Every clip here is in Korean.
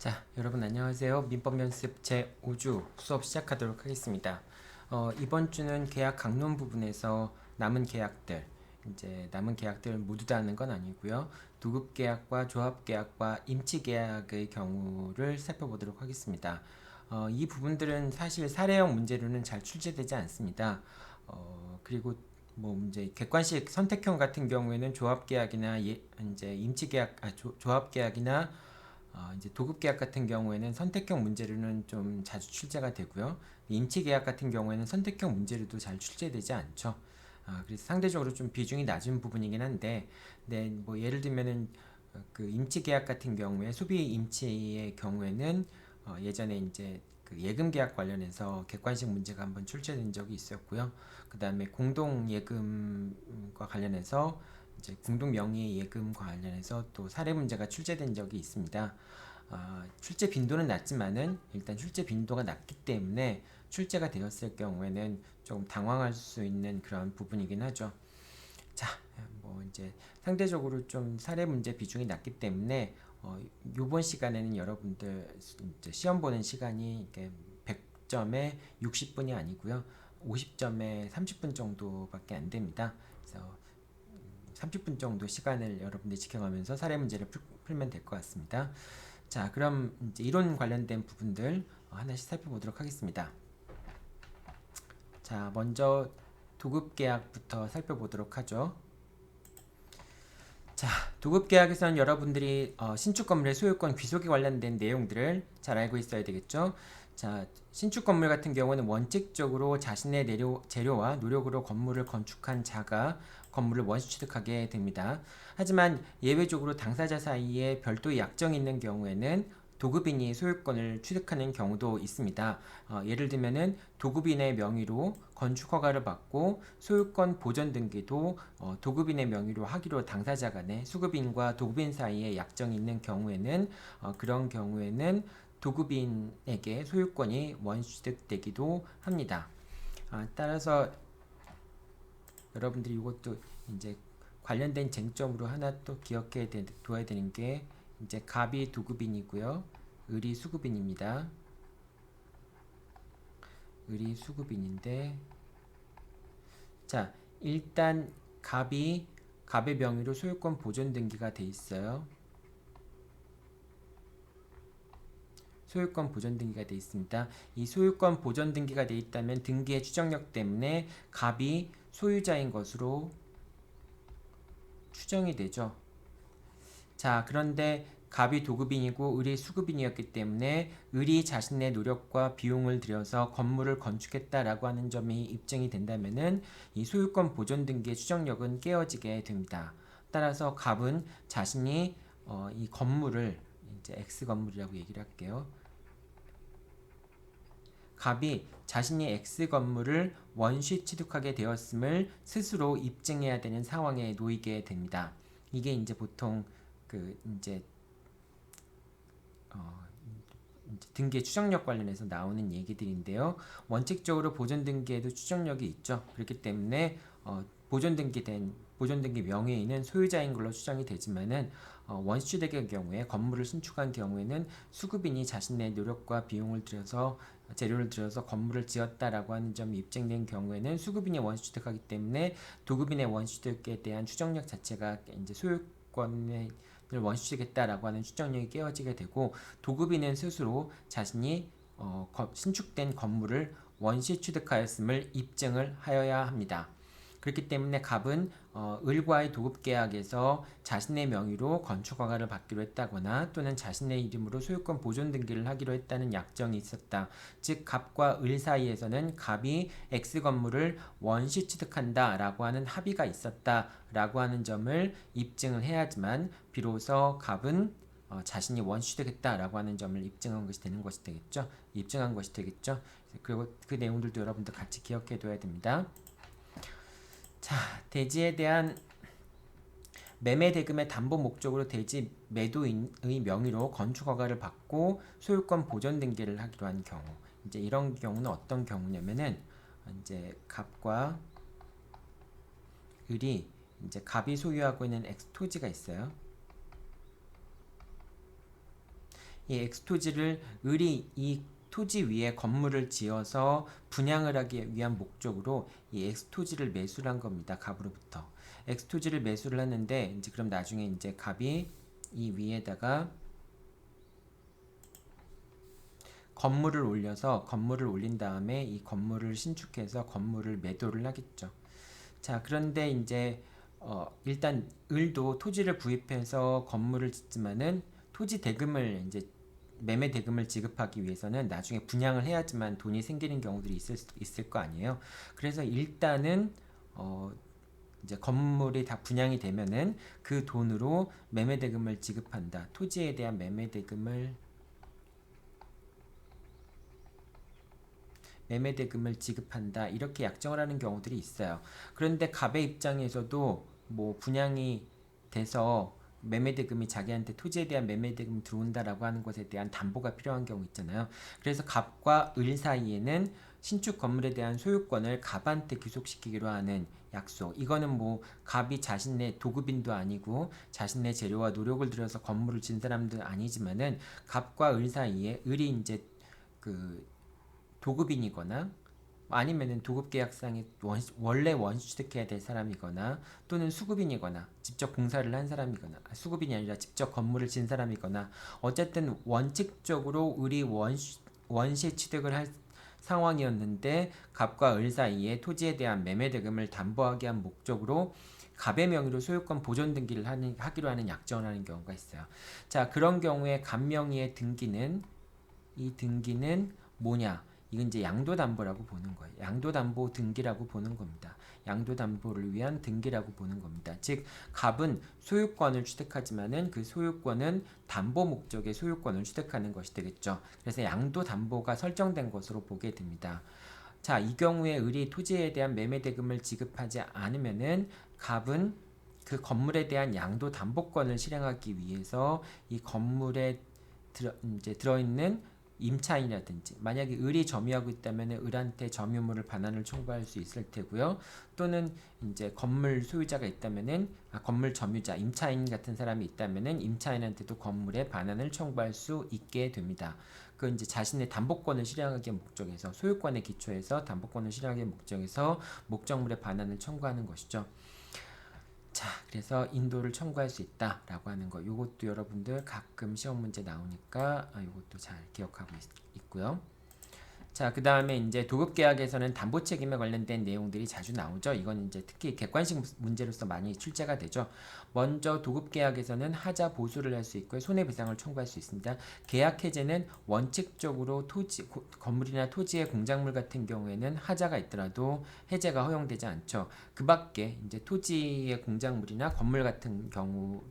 자, 여러분 안녕하세요. 민법 연습 제5주 수업 시작하도록 하겠습니다. 이번 주는 계약 강론 부분에서 남은 계약들 모두 다 하는 건 아니고요. 도급 계약과 조합 계약과 임치 계약의 경우를 살펴보도록 하겠습니다. 이 부분들은 사실 사례형 문제로는 잘 출제되지 않습니다. 그리고 뭐 이제 객관식 선택형 같은 경우에는 조합 계약이나 이제 임치 계약, 조합 계약이나 이제 도급 계약 같은 경우에는 선택형 문제로는 좀 자주 출제가 되고요. 임치 계약 같은 경우에는 선택형 문제로도 잘 출제되지 않죠. 그래서 상대적으로 좀 비중이 낮은 부분이긴 한데, 네, 뭐 예를 들면은 그 임치 계약 같은 경우에 소비 임치의 경우에는 예전에 이제 그 예금 계약 관련해서 객관식 문제가 한번 출제된 적이 있었고요. 그 다음에 공동 예금과 관련해서 이제 공동 명의 예금과 관련해서 또 사례 문제가 출제된 적이 있습니다. 출제 빈도는 낮지만은 일단 출제 빈도가 낮기 때문에 출제가 되었을 경우에는 좀 당황할 수 있는 그런 부분이긴 하죠. 자, 뭐 이제 상대적으로 좀 사례 문제 비중이 낮기 때문에 요번 시간에는 여러분들 이제 시험 보는 시간이 이렇게 100점에 60분이 아니고요. 50점에 30분 정도밖에 안 됩니다. 그래서 30분 정도 시간을 여러분들이 지켜가면서 사례 문제를 풀면 될 것 같습니다. 자, 그럼 이제 이론 관련된 부분들 하나씩 살펴보도록 하겠습니다. 자, 먼저 도급 계약부터 살펴보도록 하죠. 자, 도급 계약에서는 여러분들이 신축 건물의 소유권 귀속에 관련된 내용들을 잘 알고 있어야 되겠죠. 자, 신축 건물 같은 경우는 원칙적으로 자신의 재료와 노력으로 건물을 건축한 자가 건물을 원시 취득하게 됩니다. 하지만 예외적으로 당사자 사이에 별도의 약정이 있는 경우에는 도급인이 소유권을 취득하는 경우도 있습니다. 예를 들면은 도급인의 명의로 건축 허가를 받고 소유권 보전 등기도 도급인의 명의로 하기로 당사자 간에 수급인과 도급인 사이에 약정이 있는 경우에는 그런 경우에는 도급인에게 소유권이 원취득되기도 합니다. 따라서 여러분들이 이것도 이제 관련된 쟁점으로 하나 또 기억해 둬야 되는 게 이제 갑이 도급인이고요. 을이 수급인입니다. 을이 수급인인데 자, 일단 갑의 명의로 소유권 보존 등기가 돼 있어요. 소유권 보존 등기가 돼 있습니다. 이 소유권 보존 등기가 돼 있다면 등기의 추정력 때문에 갑이 소유자인 것으로 추정이 되죠. 자, 그런데 갑이 도급인이고 을이 수급인이었기 때문에 을이 자신의 노력과 비용을 들여서 건물을 건축했다라고 하는 점이 입증이 된다면은 이 소유권 보존 등기의 추정력은 깨어지게 됩니다. 따라서 갑은 자신이 이 건물을 이제 X 건물이라고 얘기를 할게요. 갑이 자신이 X 건물을 원시 취득하게 되었음을 스스로 입증해야 되는 상황에 놓이게 됩니다. 이게 이제 보통 그 이제 등기의 추정력 관련해서 나오는 얘기들인데요. 원칙적으로 보존 등기에도 추정력이 있죠. 그렇기 때문에 보존 등기 명의인은 소유자인 걸로 추정이 되지만은 원시 취득의 경우에 건물을 신축한 경우에는 수급인이 자신의 노력과 비용을 들여서 재료를 들여서 건물을 지었다라고 하는 점이 입증된 경우에는 수급인이 원시 취득하기 때문에 도급인의 원시 취득에 대한 추정력 자체가 이제 소유권의 원시 취득했다라고 하는 추정력이 깨어지게 되고 도급인은 스스로 자신이 신축된 건물을 원시 취득하였음을 입증을 하여야 합니다. 그렇기 때문에 갑은 을과의 도급 계약에서 자신의 명의로 건축 허가를 받기로 했다거나 또는 자신의 이름으로 소유권 보존 등기를 하기로 했다는 약정이 있었다. 즉 갑과 을 사이에서는 갑이 X 건물을 원시 취득한다라고 하는 합의가 있었다라고 하는 점을 입증을 해야지만 비로소 갑은 자신이 원시 취득했다라고 하는 점을 입증한 것이 되는 것이 되겠죠. 입증한 것이 되겠죠. 그리고 그 내용들도 여러분들 같이 기억해 둬야 됩니다. 자, 대지에 대한 매매 대금의 담보 목적으로 대지 매도인의 명의로 건축 허가를 받고 소유권 보존 등기를 하기로 한 경우, 이제 이런 경우는 어떤 경우냐면은 이제 갑과 을이 이제 갑이 소유하고 있는 X 토지가 있어요. 이 X토지를 을이 이 토지 위에 건물을 지어서 분양을 하기 위한 목적으로 이 X토지를 매수를 한 겁니다. 갑으로부터. X토지를 매수를 했는데 이제 그럼 나중에 이제 갑이 이 위에다가 건물을 올려서 건물을 올린 다음에 이 건물을 신축해서 건물을 매도를 하겠죠. 자, 그런데 이제 일단 을도 토지를 구입해서 건물을 짓지만은 토지 대금을 이제 매매 대금을 지급하기 위해서는 나중에 분양을 해야지만 돈이 생기는 경우들이 있을 거 아니에요. 그래서 일단은 이제 건물이 다 분양이 되면은 그 돈으로 매매 대금을 지급한다. 토지에 대한 매매 대금을 지급한다. 이렇게 약정을 하는 경우들이 있어요. 그런데 갑의 입장에서도 뭐 분양이 돼서 매매대금이 자기한테 토지에 대한 매매대금이 들어온다라고 하는 것에 대한 담보가 필요한 경우 있잖아요. 그래서 갑과 을 사이에는 신축 건물에 대한 소유권을 갑한테 귀속시키기로 하는 약속. 이거는 뭐 갑이 자신의 도급인도 아니고 자신의 재료와 노력을 들여서 건물을 진 사람도 아니지만은 갑과 을 사이에 을이 이제 그 도급인이거나 아니면은 도급계약상에 원래 원주택해야 될 사람이거나 또는 수급인이거나 직접 공사를 한 사람이거나 수급인이 아니라 직접 건물을 진 사람이거나 어쨌든 원칙적으로 을이 원시 취득을 할 상황이었는데 갑과 을 사이에 토지에 대한 매매 대금을 담보하게 한 목적으로 갑의 명의로 소유권 보존 등기를 하기로 하는 약정을 하는 경우가 있어요. 자, 그런 경우에 갑 명의의 등기는 이 등기는 뭐냐? 이건 이제 양도담보라고 보는 거예요. 양도담보 등기라고 보는 겁니다. 양도담보를 위한 등기라고 보는 겁니다. 즉, 갑은 소유권을 취득하지만은 그 소유권은 담보 목적의 소유권을 취득하는 것이 되겠죠. 그래서 양도담보가 설정된 것으로 보게 됩니다. 자, 이 경우에 을이 토지에 대한 매매대금을 지급하지 않으면은 갑은 그 건물에 대한 양도담보권을 실행하기 위해서 이 건물에 이제 들어있는 임차인이라든지 만약에 을이 점유하고 있다면 을한테 점유물을 반환을 청구할 수 있을 테고요. 또는 이제 건물 소유자가 있다면은 건물 점유자 임차인 같은 사람이 있다면은 임차인한테도 건물의 반환을 청구할 수 있게 됩니다. 그 이제 자신의 담보권을 실행하기 목적에서 소유권에 기초해서 담보권을 실행하기 목적에서 목적물의 반환을 청구하는 것이죠. 자, 그래서 인도를 청구할 수 있다라고 하는 거. 요것도 여러분들 가끔 시험 문제 나오니까 요것도 잘 기억하고 있고요. 자, 그 다음에 이제 도급계약에서는 담보 책임에 관련된 내용들이 자주 나오죠. 이건 이제 특히 객관식 문제로서 많이 출제가 되죠. 먼저 도급계약에서는 하자 보수를 할 수 있고요. 손해배상을 청구할 수 있습니다. 계약해제는 원칙적으로 건물이나 토지의 공작물 같은 경우에는 하자가 있더라도 해제가 허용되지 않죠. 그 밖에 이제 토지의 공작물이나 건물 같은 경우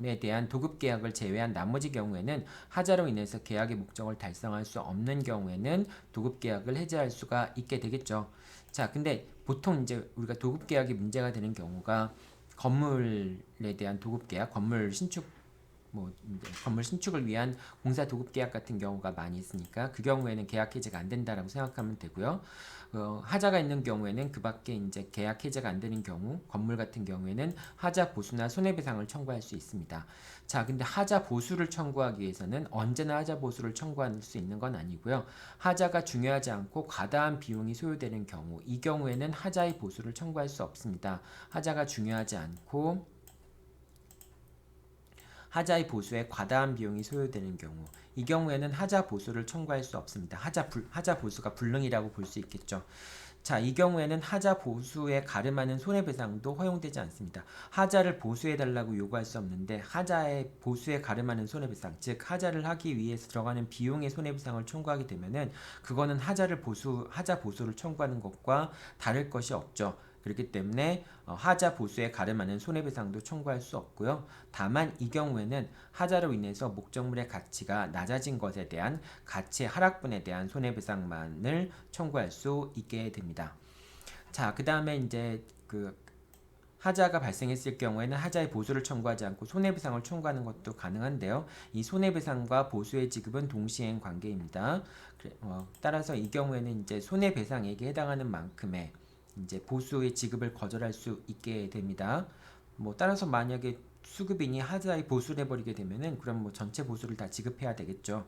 에 대한 도급 계약을 제외한 나머지 경우에는 하자로 인해서 계약의 목적을 달성할 수 없는 경우에는 도급 계약을 해제할 수가 있게 되겠죠. 자, 근데 보통 이제 우리가 도급 계약이 문제가 되는 경우가 건물에 대한 도급 계약, 건물 신축 건물 신축을 위한 공사 도급 계약 같은 경우가 많이 있으니까 그 경우에는 계약 해제가 안 된다라고 생각하면 되고요. 하자가 있는 경우에는 그 밖에 이제 계약 해제가 안 되는 경우, 건물 같은 경우에는 하자 보수나 손해배상을 청구할 수 있습니다. 자, 근데 하자 보수를 청구하기 위해서는 언제나 하자 보수를 청구할 수 있는 건 아니고요. 하자가 중요하지 않고 과다한 비용이 소요되는 경우, 이 경우에는 하자의 보수를 청구할 수 없습니다. 하자가 중요하지 않고 하자의 보수에 과다한 비용이 소요되는 경우, 이 경우에는 하자 보수를 청구할 수 없습니다. 하자 보수가 불능이라고 볼 수 있겠죠. 자, 이 경우에는 하자 보수에 가름하는 손해배상도 허용되지 않습니다. 하자를 보수해달라고 요구할 수 없는데 하자의 보수에 가름하는 손해배상, 즉 하자를 하기 위해서 들어가는 비용의 손해배상을 청구하게 되면은 그거는 하자 보수를 청구하는 것과 다를 것이 없죠. 그렇기 때문에 하자 보수에 가름하는 손해배상도 청구할 수 없고요. 다만 이 경우에는 하자로 인해서 목적물의 가치가 낮아진 것에 대한 가치 하락분에 대한 손해배상만을 청구할 수 있게 됩니다. 자, 그 다음에 이제 그 하자가 발생했을 경우에는 하자의 보수를 청구하지 않고 손해배상을 청구하는 것도 가능한데요. 이 손해배상과 보수의 지급은 동시행 관계입니다. 따라서 이 경우에는 이제 손해배상액에 해당하는 만큼의 이제 보수의 지급을 거절할 수 있게 됩니다. 따라서 만약에 수급인이 하자의 보수를 해버리게 되면은 그럼 뭐 전체 보수를 다 지급해야 되겠죠.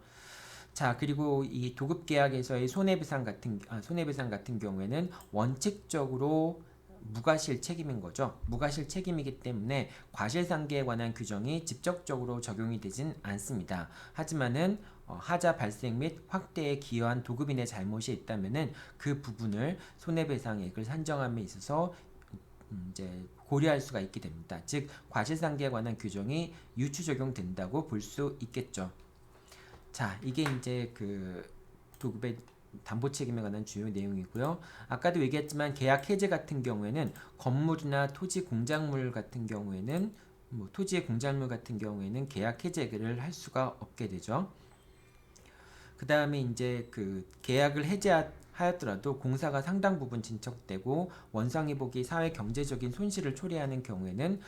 자, 그리고 이 도급 계약에서의 손해배상 같은 경우에는 원칙적으로 무과실 책임인 거죠. 무과실 책임이기 때문에 과실상계에 관한 규정이 직접적으로 적용이 되진 않습니다. 하지만은 하자 발생 및 확대에 기여한 도급인의 잘못이 있다면은 그 부분을 손해배상액을 산정함에 있어서 이제 고려할 수가 있게 됩니다. 즉 과실상계에 관한 규정이 유추 적용된다고 볼 수 있겠죠. 자, 이게 이제 그 도급의 담보 책임에 관한 주요 내용이고요. 아까도 얘기했지만 계약 해제 같은 경우에는 건물이나 토지 공작물 같은 경우에는 뭐 토지의 공작물 같은 경우에는 계약 해제를 할 수가 없게 되죠. 그 다음에 이제 그 계약을 해제하였더라도 공사가 상당 부분 진척되고 원상회복이 사회 경제적인 손실을 초래하는 경우에는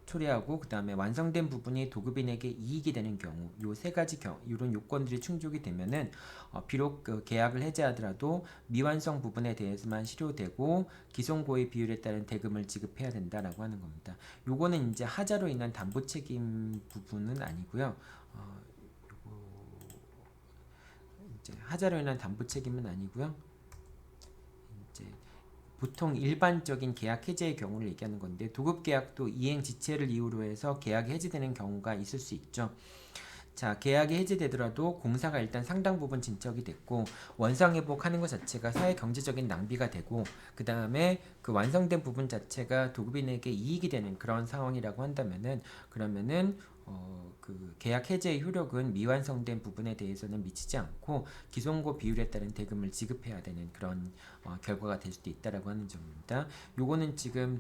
초래하고 그 다음에 완성된 부분이 도급인에게 이익이 되는 경우 요 세 가지 이런 요건들이 충족이 되면은 비록 그 계약을 해제하더라도 미완성 부분에 대해서만 실효되고 기존고의 비율에 따른 대금을 지급해야 된다라고 하는 겁니다. 요거는 이제 하자로 인한 담보 책임 부분은 아니고요. 하자로 인한 담보 책임은 아니고요. 이제 보통 일반적인 계약 해제의 경우를 얘기하는 건데 도급 계약도 이행 지체를 이유로 해서 계약이 해제되는 경우가 있을 수 있죠. 자, 계약이 해제되더라도 공사가 일단 상당 부분 진척이 됐고 원상회복하는 것 자체가 사회 경제적인 낭비가 되고 그 다음에 그 완성된 부분 자체가 도급인에게 이익이 되는 그런 상황이라고 한다면은 그러면은 그 계약 해제의 효력은 미완성된 부분에 대해서는 미치지 않고 기존고 비율에 따른 대금을 지급해야 되는 그런 결과가 될 수도 있다라고 하는 점입니다. 요거는 지금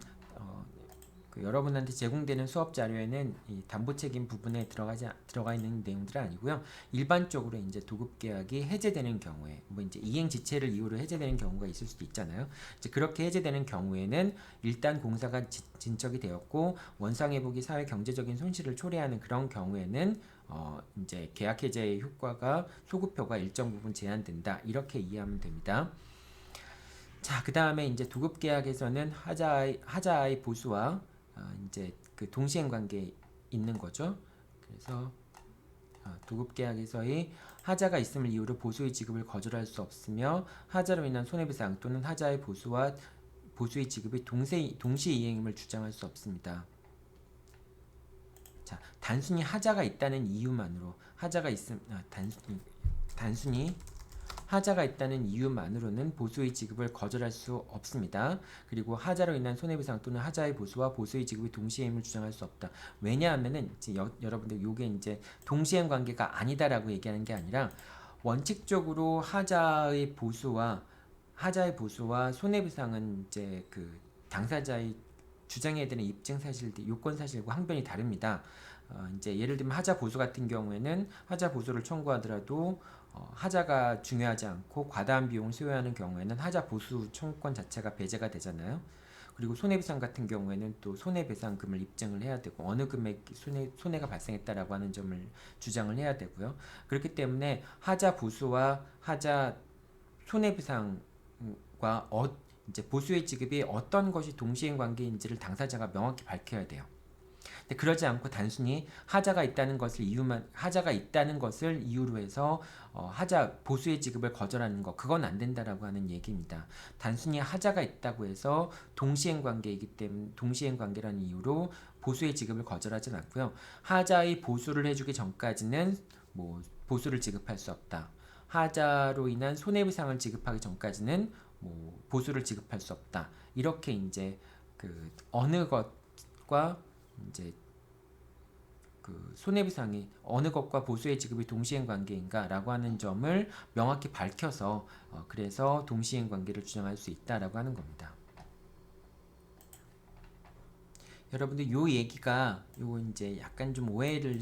그 여러분한테 제공되는 수업 자료에는 이 담보 책임 부분에 들어가 있는 내용들은 아니고요. 일반적으로 이제 도급 계약이 해제되는 경우에 뭐 이제 이행 지체를 이유로 해제되는 경우가 있을 수도 있잖아요. 이제 그렇게 해제되는 경우에는 일단 공사가 진척이 되었고 원상회복이 사회 경제적인 손실을 초래하는 그런 경우에는 이제 계약 해제의 효과가 소급효가 일정 부분 제한된다. 이렇게 이해하면 됩니다. 자, 그 다음에 이제 도급 계약에서는 하자의 보수와 이제 그 동시행 관계에 있는 거죠. 그래서 도급 계약에서의 하자가 있음을 이유로 보수의 지급을 거절할 수 없으며 하자로 인한 손해배상 또는 하자의 보수와 보수의 지급이 동시 이행임을 주장할 수 없습니다. 자, 단순히 하자가 있다는 이유만으로 단순히 하자가 있다는 이유만으로는 보수의 지급을 거절할 수 없습니다. 그리고 하자로 인한 손해배상 또는 하자의 보수와 보수의 지급이 동시행임을 주장할 수 없다. 왜냐하면은 여러분들 요게 이제 동시행 관계가 아니다라고 얘기하는 게 아니라 원칙적으로 하자의 보수와 손해배상은 이제 그 당사자의 주장해야 되는 입증 사실들, 요건 사실과 항변이 다릅니다. 이제 예를 들면 하자 보수 같은 경우에는 하자 보수를 청구하더라도 하자가 중요하지 않고 과다한 비용을 소요하는 경우에는 하자 보수 청구권 자체가 배제가 되잖아요. 그리고 손해배상 같은 경우에는 또 손해배상금을 입증을 해야 되고 어느 금액 손해가 발생했다라고 하는 점을 주장을 해야 되고요. 그렇기 때문에 하자 보수와 하자 손해배상과 이제 보수의 지급이 어떤 것이 동시행 관계인지를 당사자가 명확히 밝혀야 돼요. 근데 그러지 않고 단순히 하자가 있다는 것을 이유로 해서 하자 보수의 지급을 거절하는 거 그건 안 된다라고 하는 얘기입니다. 단순히 하자가 있다고 해서 동시행 관계이기 때문에 동시행 관계라는 이유로 보수의 지급을 거절하진 않고요. 하자의 보수를 해주기 전까지는 뭐 보수를 지급할 수 없다. 하자로 인한 손해배상을 지급하기 전까지는 뭐 보수를 지급할 수 없다. 이렇게 이제 그 어느 것과 이제 그 손해배상이 어느 것과 보수의 지급이 동시행 관계인가라고 하는 점을 명확히 밝혀서 그래서 동시행 관계를 주장할 수 있다라고 하는 겁니다. 여러분들 요 얘기가 요 이제 약간 좀 오해를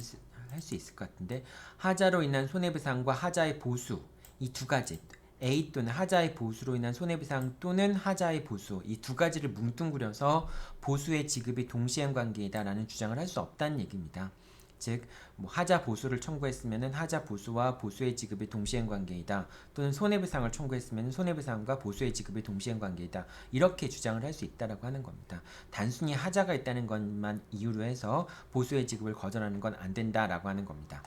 할 수 있을 것 같은데 하자로 인한 손해배상과 하자의 보수 이 두 가지 A 또는 하자의 보수로 인한 손해배상 또는 하자의 보수 이 두 가지를 뭉뚱그려서 보수의 지급이 동시행 관계이다라는 주장을 할 수 없다는 얘기입니다. 즉 뭐 하자 보수를 청구했으면은 하자 보수와 보수의 지급이 동시행 관계이다. 또는 손해배상을 청구했으면 손해배상과 보수의 지급이 동시행 관계이다. 이렇게 주장을 할 수 있다라고 하는 겁니다. 단순히 하자가 있다는 것만 이유로 해서 보수의 지급을 거절하는 건 안 된다라고 하는 겁니다.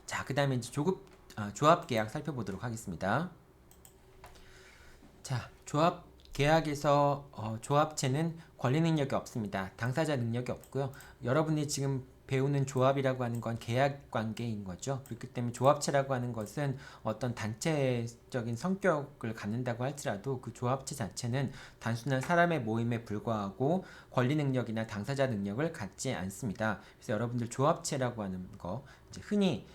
자, 그다음에 이제 조합 계약 살펴보도록 하겠습니다. 자, 조합 계약에서 조합체는 권리 능력이 없습니다. 당사자 능력이 없고요. 여러분이 지금 배우는 조합이라고 하는 건 계약 관계인 거죠. 그렇기 때문에 조합체라고 하는 것은 어떤 단체적인 성격을 갖는다고 할지라도 그 조합체 자체는 단순한 사람의 모임에 불과하고 권리 능력이나 당사자 능력을 갖지 않습니다. 그래서 여러분들 조합체라고 하는 거 이제 흔히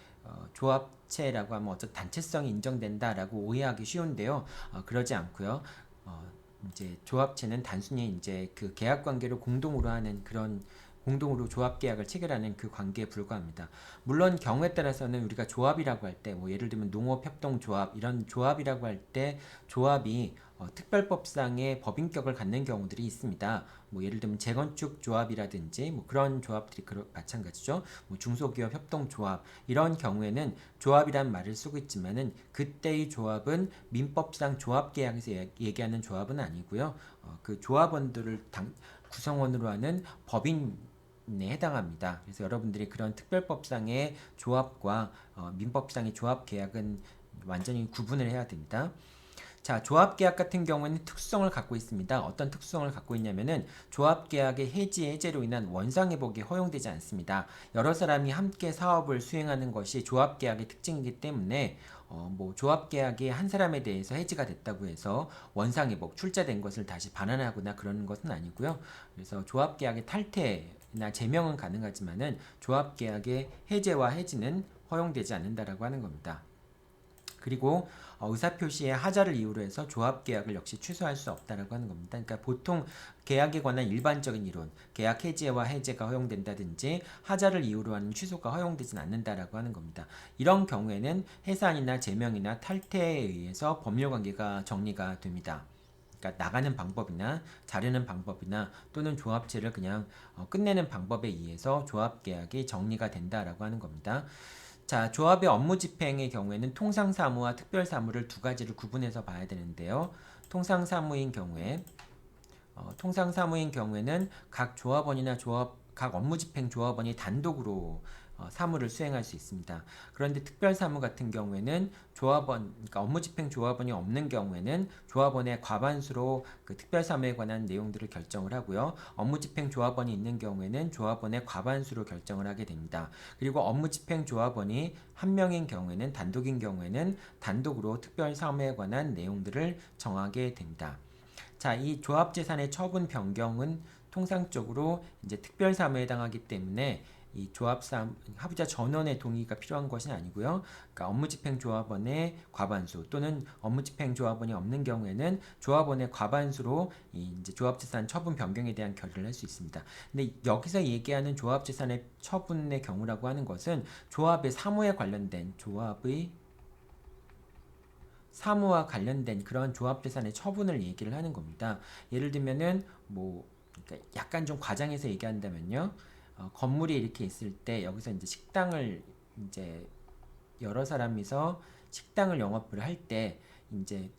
조합체라고 하면 어떤 단체성이 인정된다라고 오해하기 쉬운데요. 그러지 않고요. 이제 조합체는 단순히 이제 그 계약 관계를 공동으로 하는 그런 공동으로 조합 계약을 체결하는 그 관계에 불과합니다. 물론 경우에 따라서는 우리가 조합이라고 할 때 뭐 예를 들면 농업협동조합 이런 조합이라고 할 때 조합이 특별법상의 법인격을 갖는 경우들이 있습니다. 뭐 예를 들면 재건축 조합이라든지 뭐 그런 조합들이 마찬가지죠. 뭐 중소기업 협동조합 이런 경우에는 조합이란 말을 쓰고 있지만은 그때의 조합은 민법상 조합계약에서 얘기하는 조합은 아니고요. 그 조합원들을 구성원으로 하는 법인에 해당합니다. 그래서 여러분들이 그런 특별법상의 조합과 민법상의 조합계약은 완전히 구분을 해야 됩니다. 자, 조합계약 같은 경우에는 특수성을 갖고 있습니다. 어떤 특수성을 갖고 있냐면은 조합계약의 해지로 인한 원상회복이 허용되지 않습니다. 여러 사람이 함께 사업을 수행하는 것이 조합계약의 특징이기 때문에 뭐 조합계약이 한 사람에 대해서 해지가 됐다고 해서 원상회복, 출자된 것을 다시 반환하거나 그러는 것은 아니고요. 그래서 조합계약의 탈퇴나 제명은 가능하지만은 조합계약의 해제와 해지는 허용되지 않는다라고 하는 겁니다. 그리고 의사표시에 하자를 이유로 해서 조합계약을 역시 취소할 수 없다라고 하는 겁니다. 그러니까 보통 계약에 관한 일반적인 이론, 계약 해지와 해제가 허용된다든지 하자를 이유로 하는 취소가 허용되진 않는다라고 하는 겁니다. 이런 경우에는 해산이나 제명이나 탈퇴에 의해서 법률관계가 정리가 됩니다. 그러니까 나가는 방법이나 자르는 방법이나 또는 조합체를 그냥 끝내는 방법에 의해서 조합계약이 정리가 된다라고 하는 겁니다. 자, 조합의 업무 집행의 경우에는 통상사무와 특별사무를 두 가지를 구분해서 봐야 되는데요. 통상사무인 경우에는 각 조합원이나 각 업무 집행 조합원이 단독으로 사무를 수행할 수 있습니다. 그런데 특별사무 같은 경우에는 그러니까 업무 집행 조합원이 없는 경우에는 조합원의 과반수로 그 특별사무에 관한 내용들을 결정을 하고요. 업무 집행 조합원이 있는 경우에는 조합원의 과반수로 결정을 하게 됩니다. 그리고 업무 집행 조합원이 한 명인 경우에는 단독인 경우에는 단독으로 특별사무에 관한 내용들을 정하게 됩니다. 자, 이 조합재산의 처분 변경은 통상적으로 이제 특별사무에 해당하기 때문에 이 합의자 전원의 동의가 필요한 것은 아니고요. 그러니까 업무집행조합원의 과반수 또는 업무집행조합원이 없는 경우에는 조합원의 과반수로 이제 조합재산 처분 변경에 대한 결의를 할 수 있습니다. 근데 여기서 얘기하는 조합재산의 처분의 경우라고 하는 것은 조합의 사무와 관련된 그런 조합재산의 처분을 얘기를 하는 겁니다. 예를 들면은 그러니까 약간 좀 과장해서 얘기한다면요. 건물이 이렇게 있을 때 여기서 이제 식당을 이제 여러 사람이서 식당을 영업을 할 때 이제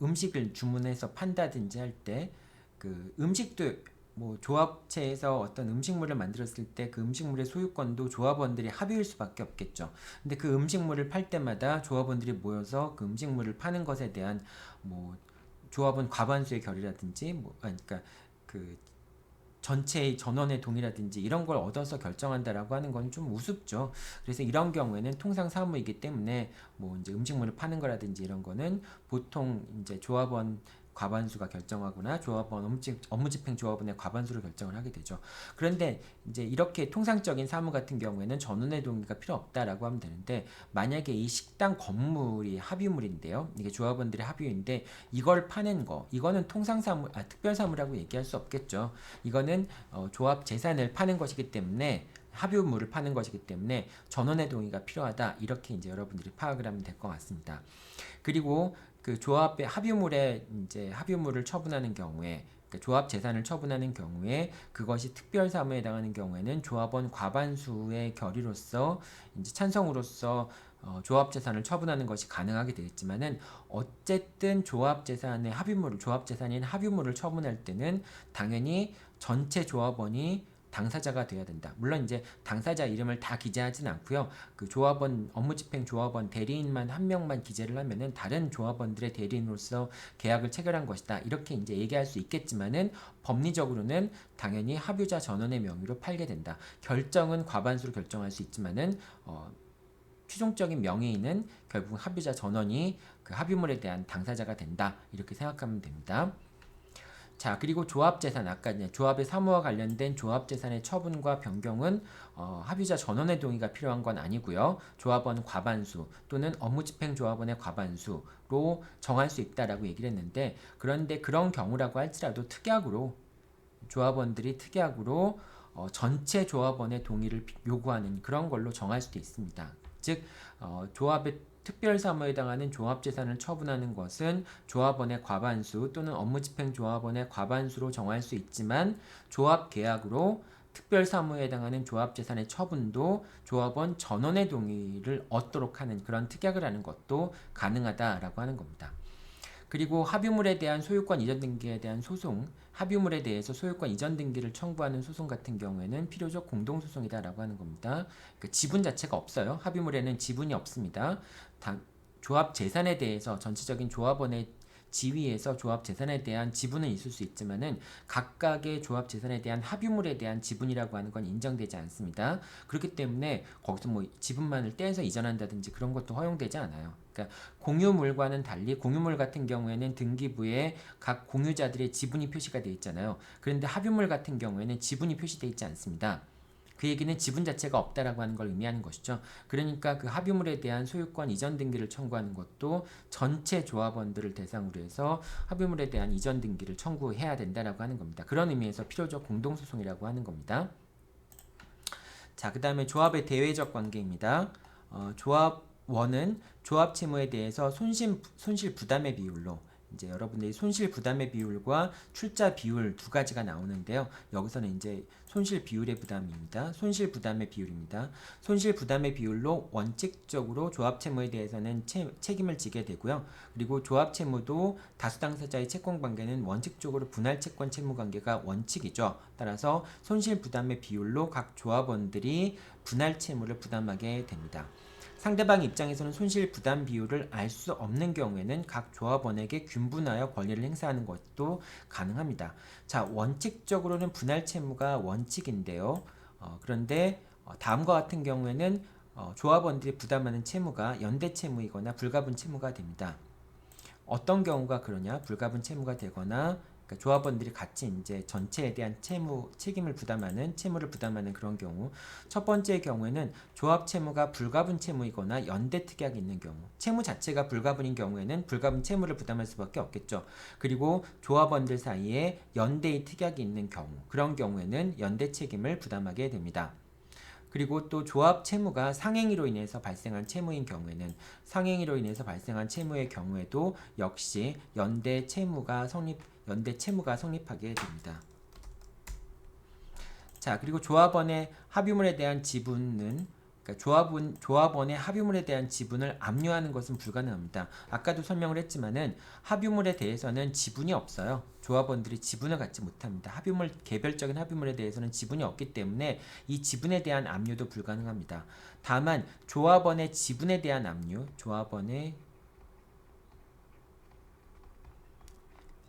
음식을 주문해서 판다든지 할 때 그 음식도 뭐 조합체에서 어떤 음식물을 만들었을 때 그 음식물의 소유권도 조합원들이 합의일 수밖에 없겠죠. 근데 그 음식물을 팔 때마다 조합원들이 모여서 그 음식물을 파는 것에 대한 뭐 조합원 과반수의 결의라든지 그러니까 그 전체의 전원의 동의라든지 이런 걸 얻어서 결정한다라고 하는 건 좀 우습죠. 그래서 이런 경우에는 통상 사무이기 때문에 뭐 이제 음식물을 파는 거라든지 이런 거는 보통 이제 조합원 과반수가 결정하거나 조합원 업무집행 조합원의 과반수로 결정을 하게 되죠. 그런데 이제 이렇게 통상적인 사무 같은 경우에는 전원의 동의가 필요 없다라고 하면 되는데 만약에 이 식당 건물이 합의물인데요. 이게 조합원들의 합의인데 이걸 파는 거 이거는 특별사무라고 얘기할 수 없겠죠. 이거는 조합 재산을 파는 것이기 때문에 합의물을 파는 것이기 때문에 전원의 동의가 필요하다. 이렇게 이제 여러분들이 파악을 하면 될 것 같습니다. 그리고 그 조합의 합의물을 처분하는 경우에 그러니까 조합 재산을 처분하는 경우에 그것이 특별 사무에 해당하는 경우에는 조합원 과반수의 결의로서 이제 찬성으로서 조합 재산을 처분하는 것이 가능하게 되겠지만은 어쨌든 조합 재산의 합의물, 조합 재산인 합의물을 처분할 때는 당연히 전체 조합원이 당사자가 돼야 된다. 물론 이제 당사자 이름을 다 기재하진 않고요. 그 조합원 업무집행 조합원 대리인만 한 명만 기재를 하면은 다른 조합원들의 대리인으로서 계약을 체결한 것이다. 이렇게 이제 얘기할 수 있겠지만은 법리적으로는 당연히 합유자 전원의 명의로 팔게 된다. 결정은 과반수로 결정할 수 있지만은 최종적인 명의는 결국 합유자 전원이 그 합유물에 대한 당사자가 된다. 이렇게 생각하면 됩니다. 자, 그리고 조합재산, 아까 이제 조합의 사무와 관련된 조합재산의 처분과 변경은 합의자 전원의 동의가 필요한 건 아니고요. 조합원 과반수 또는 업무집행조합원의 과반수로 정할 수 있다라고 얘기를 했는데, 그런데 그런 경우라고 할지라도 조합원들이 특약으로 전체 조합원의 동의를 요구하는 그런 걸로 정할 수도 있습니다. 즉, 조합의 특별사무에 해당하는 조합재산을 처분하는 것은 조합원의 과반수 또는 업무집행조합원의 과반수로 정할 수 있지만 조합계약으로 특별사무에 해당하는 조합재산의 처분도 조합원 전원의 동의를 얻도록 하는 그런 특약을 하는 것도 가능하다라고 하는 겁니다. 그리고 합유물에 대한 소유권 이전 등기에 대한 소송, 합유물에 대해서 소유권 이전 등기를 청구하는 소송 같은 경우에는 필요적 공동소송이다라고 하는 겁니다. 그러니까 지분 자체가 없어요. 합유물에는 지분이 없습니다. 조합 재산에 대해서 전체적인 조합원의 지위에서 조합 재산에 대한 지분은 있을 수 있지만은 각각의 조합 재산에 대한 합유물에 대한 지분이라고 하는 건 인정되지 않습니다. 그렇기 때문에 거기서 뭐 지분만을 떼서 이전한다든지 그런 것도 허용되지 않아요. 그러니까 공유물과는 달리 공유물 같은 경우에는 등기부에 각 공유자들의 지분이 표시가 되어 있잖아요. 그런데 합유물 같은 경우에는 지분이 표시되어 있지 않습니다. 그 얘기는 지분 자체가 없다라고 하는 걸 의미하는 것이죠. 그러니까 그 합유물에 대한 소유권 이전 등기를 청구하는 것도 전체 조합원들을 대상으로 해서 합유물에 대한 이전 등기를 청구해야 된다라고 하는 겁니다. 그런 의미에서 필요적 공동소송이라고 하는 겁니다. 자, 그 다음에 조합의 대외적 관계입니다. 조합원은 조합 채무에 대해서 손실 부담의 비율로 이제 여러분들이 손실 부담의 비율과 출자 비율 두 가지가 나오는데요. 여기서는 이제 손실 비율의 부담입니다. 손실 부담의 비율입니다. 손실 부담의 비율로 원칙적으로 조합 채무에 대해서는 책임을 지게 되고요. 그리고 조합 채무도 다수 당사자의 채권 관계는 원칙적으로 분할 채권 채무 관계가 원칙이죠. 따라서 손실 부담의 비율로 각 조합원들이 분할 채무를 부담하게 됩니다. 상대방 입장에서는 손실 부담 비율을 알 수 없는 경우에는 각 조합원에게 균분하여 권리를 행사하는 것도 가능합니다. 자, 원칙적으로는 분할 채무가 원칙인데요. 그런데 다음과 같은 경우에는 조합원들이 부담하는 채무가 연대 채무이거나 불가분 채무가 됩니다. 어떤 경우가 그러냐? 불가분 채무가 되거나 그러니까 조합원들이 같이 이제 전체에 대한 책임을 부담하는 채무를 부담하는 그런 경우. 첫 번째 경우에는 조합 채무가 불가분 채무이거나 연대 특약이 있는 경우. 채무 자체가 불가분인 경우에는 불가분 채무를 부담할 수밖에 없겠죠. 그리고 조합원들 사이에 연대의 특약이 있는 경우. 그런 경우에는 연대 책임을 부담하게 됩니다. 그리고 또 조합 채무가 상행위로 인해서 발생한 채무인 경우에는 상행위로 인해서 발생한 채무의 경우에도 역시 연대 채무가 성립하게 됩니다. 자, 그리고 조합원의 합유물에 대한 지분은 그러니까 조합원의 합유물에 대한 지분을 압류하는 것은 불가능합니다. 아까도 설명을 했지만은 합유물에 대해서는 지분이 없어요. 조합원들이 지분을 갖지 못합니다. 개별적인 합유물에 대해서는 지분이 없기 때문에 이 지분에 대한 압류도 불가능합니다. 다만 조합원의 지분에 대한 압류, 조합원의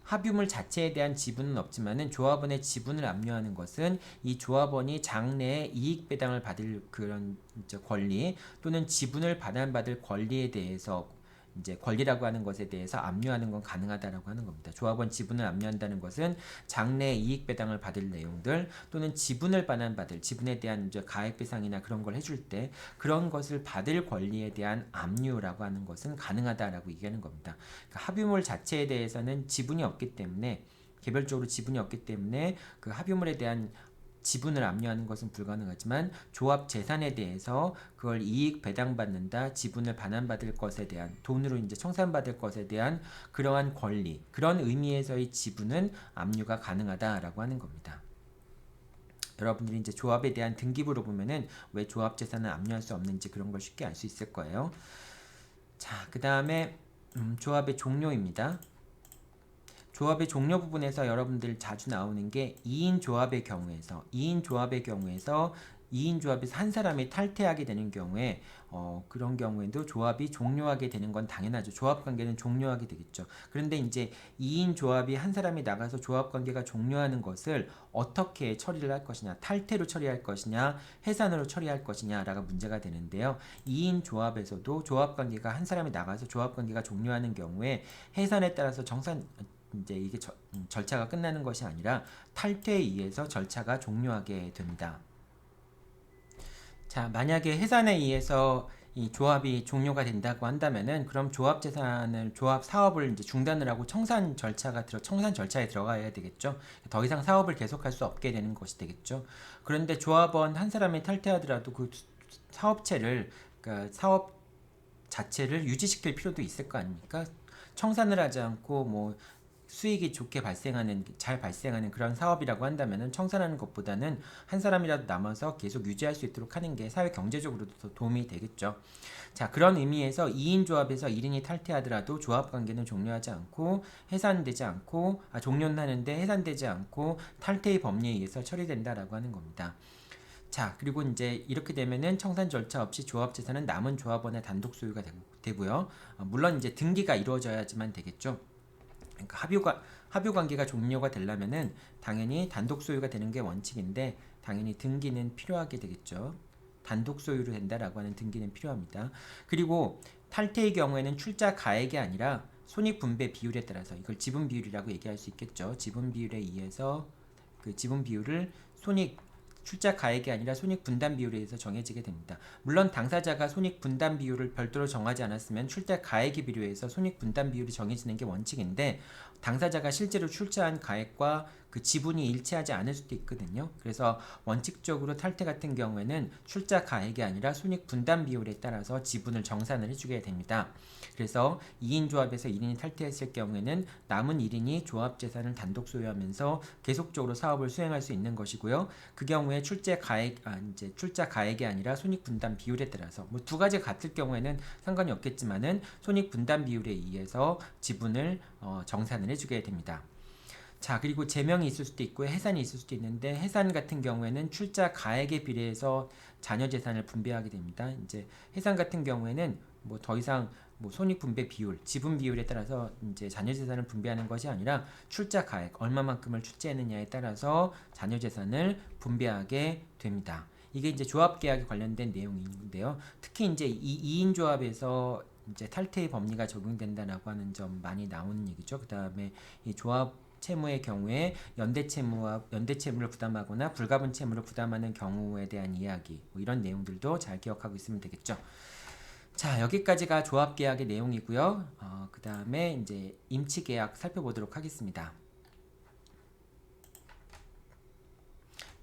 합유물 자체에 대한 지분은 없지만은 조합원의 지분을 압류하는 것은 이 조합원이 장래에 이익 배당을 받을 그런 권리 또는 지분을 반환받을 권리에 대해서 이제 권리라고 하는 것에 대해서 압류하는 건 가능하다라고 하는 겁니다. 조합원 지분을 압류한다는 것은 장래에 이익 배당을 받을 내용들 또는 지분을 반환받을 지분에 대한 이제 가액 배상이나 그런 걸 해줄 때 그런 것을 받을 권리에 대한 압류라고 하는 것은 가능하다라고 얘기하는 겁니다. 그러니까 합유물 자체에 대해서는 지분이 없기 때문에 개별적으로 지분이 없기 때문에 그 합유물에 대한 지분을 압류하는 것은 불가능하지만 조합 재산에 대해서 그걸 이익 배당받는다, 지분을 반환받을 것에 대한 돈으로 이제 청산받을 것에 대한 그러한 권리, 그런 의미에서의 지분은 압류가 가능하다라고 하는 겁니다. 여러분들이 이제 조합에 대한 등기부로 보면은 왜 조합 재산을 압류할 수 없는지 그런 걸 쉽게 알 수 있을 거예요. 자, 그 다음에 조합의 종료입니다. 조합의 종료 부분에서 여러분들 자주 나오는 게 2인 조합의 경우에서 2인 조합에서 한 사람이 탈퇴하게 되는 경우에 그런 경우에도 조합이 종료하게 되는 건 당연하죠. 조합 관계는 종료하게 되겠죠. 그런데 이제 2인 조합이 한 사람이 나가서 조합 관계가 종료하는 것을 어떻게 처리를 할 것이냐, 탈퇴로 처리할 것이냐, 해산으로 처리할 것이냐라가 문제가 되는데요. 2인 조합에서도 조합 관계가 한 사람이 나가서 조합 관계가 종료하는 경우에 해산에 따라서 이제 이게 절차가 끝나는 것이 아니라 탈퇴에 의해서 절차가 종료하게 됩니다. 자, 만약에 해산에 의해서 이 조합이 종료가 된다고 한다면은 그럼 조합 재산을 조합 사업을 이제 중단을 하고 청산 절차에 들어가야 되겠죠. 더 이상 사업을 계속할 수 없게 되는 것이 되겠죠. 그런데 조합원 한 사람이 탈퇴하더라도 그 사업체를 그러니까 사업 자체를 유지시킬 필요도 있을 거 아닙니까? 청산을 하지 않고 뭐 수익이 좋게 잘 발생하는 그런 사업이라고 한다면은 청산하는 것보다는 한 사람이라도 남아서 계속 유지할 수 있도록 하는 게 사회 경제적으로도 더 도움이 되겠죠. 자, 그런 의미에서 2인 조합에서 1인이 탈퇴하더라도 조합 관계는 종료하지 않고 종료는 하는데 해산되지 않고 탈퇴의 법리에 의해서 처리된다라고 하는 겁니다. 자, 그리고 이제 이렇게 되면은 청산 절차 없이 조합 재산은 남은 조합원의 단독 소유가 되고요. 물론 이제 등기가 이루어져야지만 되겠죠. 그러니까 합유 관계가 종료가 되려면은 당연히 단독 소유가 되는 게 원칙인데 당연히 등기는 필요하게 되겠죠. 단독 소유로 된다라고 하는 등기는 필요합니다. 그리고 탈퇴의 경우에는 출자 가액이 아니라 손익 분배 비율에 따라서 이걸 지분 비율이라고 얘기할 수 있겠죠. 지분 비율에 의해서 그 지분 비율을 출자 가액이 아니라 손익 분담 비율에 의해서 정해지게 됩니다. 물론 당사자가 손익 분담 비율을 별도로 정하지 않았으면 출자 가액에 비례해서 손익 분담 비율이 정해지는 게 원칙인데 당사자가 실제로 출자한 가액과 그 지분이 일치하지 않을 수도 있거든요. 그래서 원칙적으로 탈퇴 같은 경우에는 출자 가액이 아니라 손익 분담 비율에 따라서 지분을 정산을 해주게 됩니다. 그래서 2인 조합에서 1인이 탈퇴했을 경우에는 남은 1인이 조합 재산을 단독 소유하면서 계속적으로 사업을 수행할 수 있는 것이고요. 그 경우에 출자 가액이 아니라 손익 분담 비율에 따라서 뭐 두 가지가 같을 경우에는 상관이 없겠지만은 손익 분담 비율에 의해서 지분을 정산을 해주게 됩니다. 자, 그리고 제명이 있을 수도 있고 해산이 있을 수도 있는데 해산 같은 경우에는 출자 가액에 비례해서 자녀 재산을 분배하게 됩니다. 이제 해산 같은 경우에는 뭐 더 이상 뭐 손익 분배 비율, 지분 비율에 따라서 이제 자녀 재산을 분배하는 것이 아니라 출자 가액, 얼마만큼을 출자했느냐에 따라서 자녀 재산을 분배하게 됩니다. 이게 이제 조합 계약에 관련된 내용인데요. 특히 이제 2인 조합에서 이제 탈퇴의 법리가 적용된다라고 하는 점 많이 나오는 얘기죠. 그다음에 이 조합 채무의 경우에 연대 채무를 부담하거나 불가분 채무를 부담하는 경우에 대한 이야기, 뭐 이런 내용들도 잘 기억하고 있으면 되겠죠. 자, 여기까지가 조합 계약의 내용이고요. 그 다음에 이제 임치 계약 살펴보도록 하겠습니다.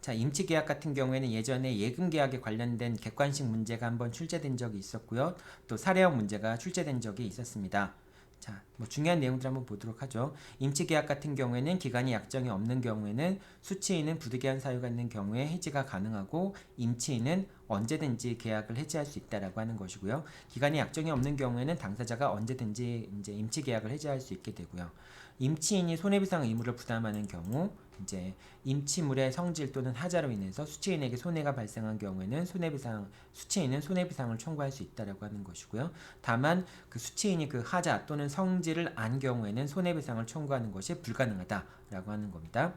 자, 임치 계약 같은 경우에는 예전에 예금 계약에 관련된 객관식 문제가 한번 출제된 적이 있었고요. 또 사례형 문제가 출제된 적이 있었습니다. 자, 뭐 중요한 내용들 한번 보도록 하죠. 임치 계약 같은 경우에는 기간이 약정이 없는 경우에는 수취인은 부득이한 사유가 있는 경우에 해지가 가능하고 임치인은 언제든지 계약을 해지할 수 있다라고 하는 것이고요. 기간이 약정이 없는 경우에는 당사자가 언제든지 이제 임치 계약을 해지할 수 있게 되고요. 임치인이 손해배상 의무를 부담하는 경우 이제 임치물의 성질 또는 하자로 인해서 수취인에게 손해가 발생한 경우에는 수취인은 손해배상을 청구할 수 있다라고 하는 것이고요. 다만 그 수취인이 그 하자 또는 성질을 안 경우에는 손해배상을 청구하는 것이 불가능하다라고 하는 겁니다.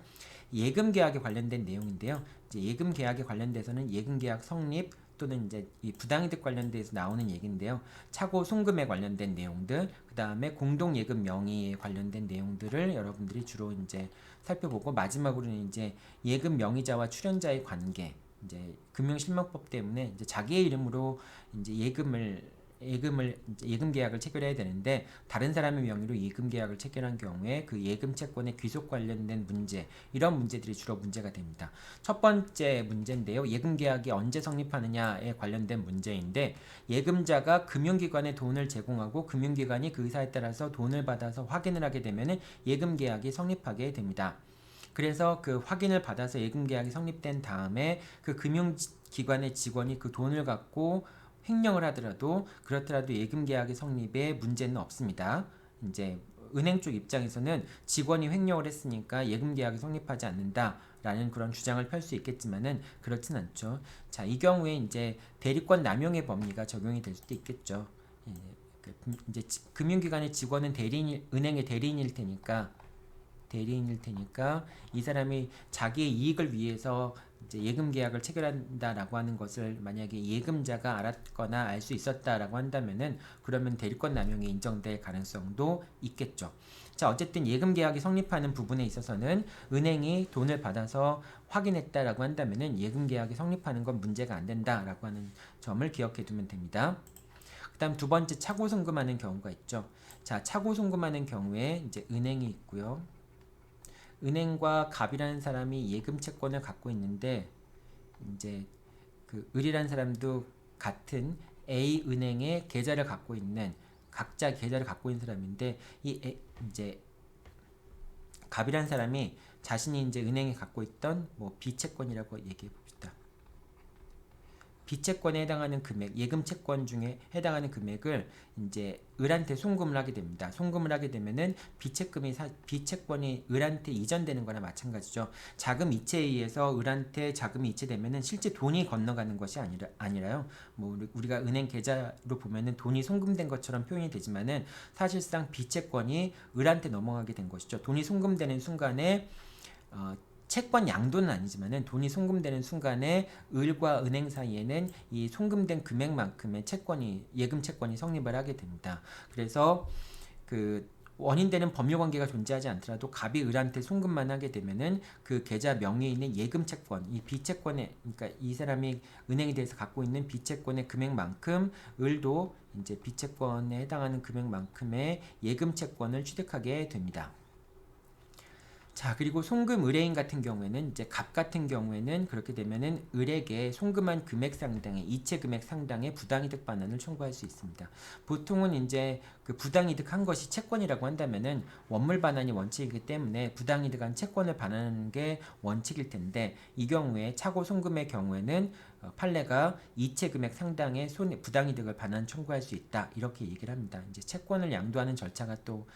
예금 계약에 관련된 내용인데요. 이제 예금 계약에 관련돼서는 예금 계약 성립 또는 이제 이 부당이득 관련돼서 나오는 얘기인데요. 차고 송금에 관련된 내용들, 그 다음에 공동 예금 명의에 관련된 내용들을 여러분들이 주로 이제 살펴보고 마지막으로는 이제 예금 명의자와 출연자의 관계, 이제 금융실명법 때문에 이제 자기의 이름으로 이제 예금을 예금 계약을 체결해야 되는데 다른 사람의 명의로 예금 계약을 체결한 경우에 그 예금 채권의 귀속 관련된 문제, 이런 문제들이 주로 문제가 됩니다. 첫 번째 문제인데요. 예금 계약이 언제 성립하느냐에 관련된 문제인데, 예금자가 금융기관에 돈을 제공하고 금융기관이 그 의사에 따라서 돈을 받아서 확인을 하게 되면 예금 계약이 성립하게 됩니다. 그래서 그 확인을 받아서 예금 계약이 성립된 다음에 그 금융기관의 직원이 그 돈을 갖고 횡령을 하더라도, 그렇더라도 예금 계약의 성립에 문제는 없습니다. 이제 은행 쪽 입장에서는 직원이 횡령을 했으니까 예금 계약이 성립하지 않는다라는 그런 주장을 펼 수 있겠지만은 그렇진 않죠. 자, 이 경우에 이제 대리권 남용의 법리가 적용이 될 수도 있겠죠. 이제 금융기관의 직원은 은행의 대리인일 테니까 이 사람이 자기의 이익을 위해서 이제 예금 계약을 체결한다라고 하는 것을 만약에 예금자가 알았거나 알 수 있었다라고 한다면은, 그러면 대리권 남용이 인정될 가능성도 있겠죠. 자, 어쨌든 예금 계약이 성립하는 부분에 있어서는 은행이 돈을 받아서 확인했다라고 한다면은 예금 계약이 성립하는 건 문제가 안 된다라고 하는 점을 기억해 두면 됩니다. 그다음 두 번째, 차고 송금하는 경우가 있죠. 자, 차고 송금하는 경우에 이제 은행이 있고요. 은행과 갑이라는 사람이 예금 채권을 갖고 있는데, 이제 그 을이라는 사람도 같은 A 은행의 계좌를 갖고 있는, 각자 계좌를 갖고 있는 사람인데, 이제 갑이라는 사람이 자신이 이제 은행에 갖고 있던 뭐 B 채권이라고 얘기해 봅시다. B채권에 해당하는 금액, 예금 채권 중에 해당하는 금액을 이제 을한테 송금을 하게 됩니다. 송금을 하게 되면은 B채권이 을한테 이전되는 거나 마찬가지죠. 자금 이체에 의해서 을한테 자금이 이체되면은 실제 돈이 건너가는 것이 아니라요. 뭐 우리가 은행 계좌로 보면은 돈이 송금된 것처럼 표현이 되지만은 사실상 B채권이 을한테 넘어가게 된 것이죠. 돈이 송금되는 순간에 채권 양도는 아니지만은 돈이 송금되는 순간에 을과 은행 사이에는 이 송금된 금액만큼의 예금 채권이 성립을 하게 됩니다. 그래서 그 원인되는 법률 관계가 존재하지 않더라도 갑이 을한테 송금만 하게 되면은 그 계좌 명의에 있는 예금 채권, 이 B채권에, 그러니까 이 사람이 은행에 대해서 갖고 있는 B채권의 금액만큼 을도 이제 B채권에 해당하는 금액만큼의 예금 채권을 취득하게 됩니다. 자, 그리고 송금 의뢰인 같은 경우에는, 이제 갑 같은 경우에는 그렇게 되면은 을에게 송금한 금액 상당의, 이체 금액 상당의 부당이득 반환을 청구할 수 있습니다. 보통은 이제 그 부당이득 한 것이 채권이라고 한다면은 원물 반환이 원칙이기 때문에 부당이득한 채권을 반환하는 게 원칙일 텐데, 이 경우에 차고 송금의 경우에는 판례가 이체 금액 상당의 부당이득을 반환 청구할 수 있다, 이렇게 얘기를 합니다. 이제 채권을 양도하는 절차가 또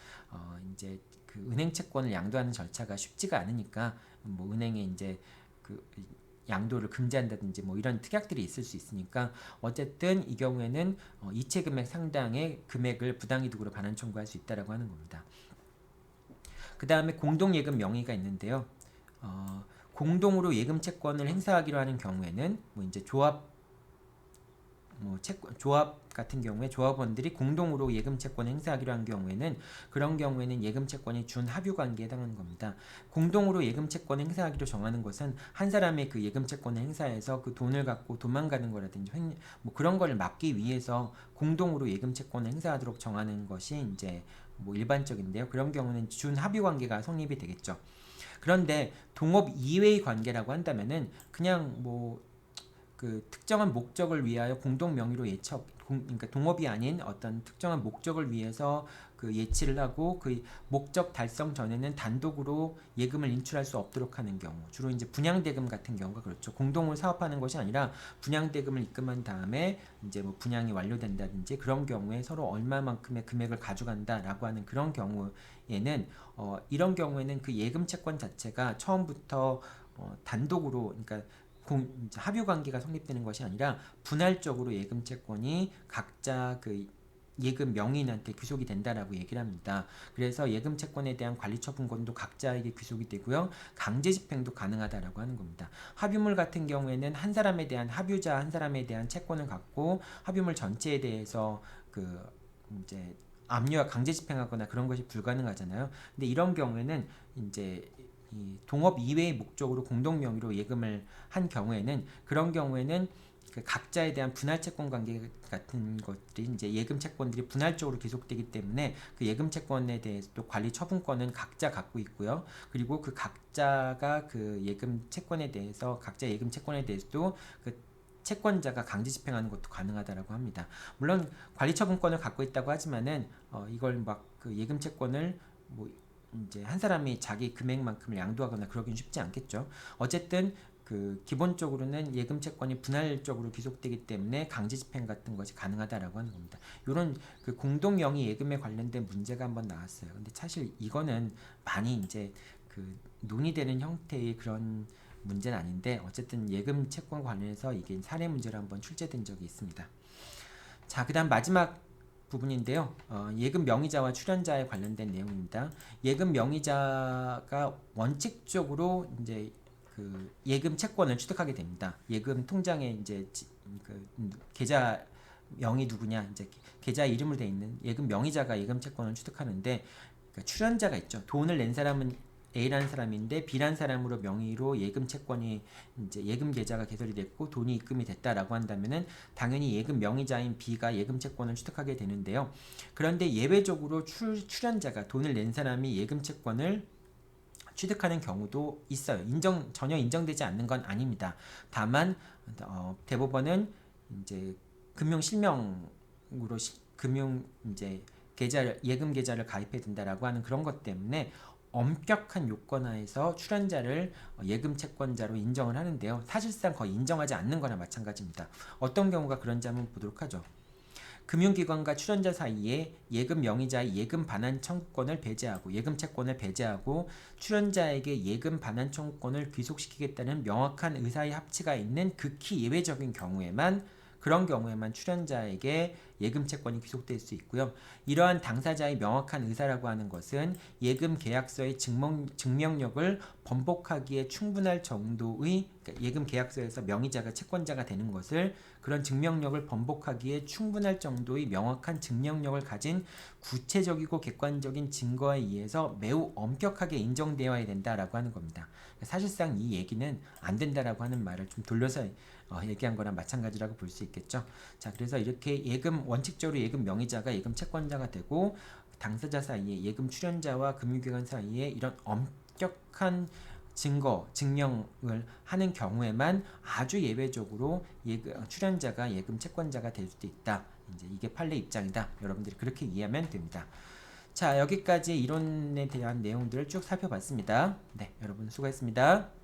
이제 그 은행 채권을 양도하는 절차가 쉽지가 않으니까 뭐 은행에 이제 그 양도를 금지한다든지 뭐 이런 특약들이 있을 수 있으니까, 어쨌든 이 경우에는 이체 금액 상당의 금액을 부당이득으로 반환 청구할 수 있다라고 하는 겁니다. 그 다음에 공동예금 명의가 있는데요. 공동으로 예금 채권을 행사하기로 하는 경우에는 뭐 이제 조합 같은 경우에 조합원들이 공동으로 예금 채권을 행사하기로 한 경우에는, 그런 경우에는 예금 채권이 준 합유 관계에 해당하는 겁니다. 공동으로 예금 채권을 행사하기로 정하는 것은 한 사람의 그 예금 채권을 행사해서 그 돈을 갖고 도망가는 거라든지 뭐 그런 거를 막기 위해서 공동으로 예금 채권을 행사하도록 정하는 것이 이제 뭐 일반적인데요. 그런 경우는 준 합유 관계가 성립이 되겠죠. 그런데 동업 이외의 관계라고 한다면은 그냥 뭐 그 특정한 목적을 위하여 공동 명의로 그러니까 동업이 아닌 어떤 특정한 목적을 위해서 그 예치를 하고 그 목적 달성 전에는 단독으로 예금을 인출할 수 없도록 하는 경우, 주로 이제 분양대금 같은 경우가 그렇죠. 공동으로 사업하는 것이 아니라 분양대금을 입금한 다음에 이제 뭐 분양이 완료된다든지 그런 경우에 서로 얼마만큼의 금액을 가져간다라고 하는 그런 경우에는 이런 경우에는 그 예금 채권 자체가 처음부터 단독으로, 그러니까 합유 관계가 성립되는 것이 아니라 분할적으로 예금 채권이 각자 그 예금 명의인한테 귀속이 된다라고 얘기를 합니다. 그래서 예금 채권에 대한 관리 처분권도 각자에게 귀속이 되고요. 강제 집행도 가능하다라고 하는 겁니다. 합유물 같은 경우에는 합유자 한 사람에 대한 채권을 갖고 합유물 전체에 대해서 그 이제 압류와 강제 집행하거나 그런 것이 불가능하잖아요. 근데 이런 경우에는 이제 이 동업 이외의 목적으로 공동 명의로 예금을 한 경우에는, 그런 경우에는 그 각자에 대한 분할 채권 관계 같은 것들이 이제 예금 채권들이 분할적으로 기속되기 때문에 그 예금 채권에 대해서도 관리 처분권은 각자 갖고 있고요. 그리고 그 각자가 그 예금 채권에 대해서 각자 예금 채권에 대해서도 그 채권자가 강제 집행하는 것도 가능하다라고 합니다. 물론 관리 처분권을 갖고 있다고 하지만은 이걸 막 그 예금 채권을 뭐 이제 한 사람이 자기 금액만큼을 양도하거나 그러긴 쉽지 않겠죠. 어쨌든 그 기본적으로는 예금 채권이 분할적으로 귀속되기 때문에 강제 집행 같은 것이 가능하다라고 하는 겁니다. 이런 그 공동 명의 예금에 관련된 문제가 한번 나왔어요. 근데 사실 이거는 많이 이제 그 논의되는 형태의 그런 문제는 아닌데 어쨌든 예금 채권 관련해서 이게 사례 문제로 한번 출제된 적이 있습니다. 자, 그다음 마지막 부분인데요. 예금 명의자와 출연자에 관련된 내용입니다. 예금 명의자가 원칙적으로 이제 그 예금 채권을 취득하게 됩니다. 예금 통장에 이제 그 계좌 명의 누구냐 이제 계좌 이름으로 돼 있는 예금 명의자가 예금 채권을 취득하는데 그러니까 출연자가 있죠. 돈을 낸 사람은 A라는 사람인데 B라는 사람으로 명의로 예금 채권이 이제 예금 계좌가 개설이 됐고 돈이 입금이 됐다라고 한다면은 당연히 예금 명의자인 B가 예금 채권을 취득하게 되는데요. 그런데 예외적으로 출연자가 돈을 낸 사람이 예금 채권을 취득하는 경우도 있어요. 전혀 인정되지 않는 건 아닙니다. 다만 대법원은 이제 금융 실명으로 금융 이제 예금 계좌를 가입해야 된다라고 하는 그런 것 때문에 엄격한 요건하에서 출연자를 예금 채권자로 인정을 하는데요. 사실상 거의 인정하지 않는 거나 마찬가지입니다. 어떤 경우가 그런지 한번 보도록 하죠. 금융기관과 출연자 사이에 예금 명의자의 예금 반환 청구권을 배제하고 예금 채권을 배제하고 출연자에게 예금 반환 청구권을 귀속시키겠다는 명확한 의사의 합치가 있는 극히 예외적인 경우에만 그런 경우에만 출연자에게 예금 채권이 귀속될 수 있고요. 이러한 당사자의 명확한 의사라고 하는 것은 예금 계약서의 증명력을 번복하기에 충분할 정도의 그러니까 예금 계약서에서 명의자가 채권자가 되는 것을 그런 증명력을 번복하기에 충분할 정도의 명확한 증명력을 가진 구체적이고 객관적인 증거에 의해서 매우 엄격하게 인정되어야 된다라고 하는 겁니다. 사실상 이 얘기는 안 된다라고 하는 말을 좀 돌려서 얘기한 거랑 마찬가지라고 볼 수 있겠죠. 자, 그래서 이렇게 원칙적으로 예금 명의자가 예금 채권자가 되고 당사자 사이에 예금 출연자와 금융기관 사이에 이런 엄격한 증명을 하는 경우에만 아주 예외적으로 출연자가 예금 채권자가 될 수도 있다. 이제 이게 판례 입장이다. 여러분들이 그렇게 이해하면 됩니다. 자, 여기까지 이론에 대한 내용들을 쭉 살펴봤습니다. 네, 여러분 수고했습니다.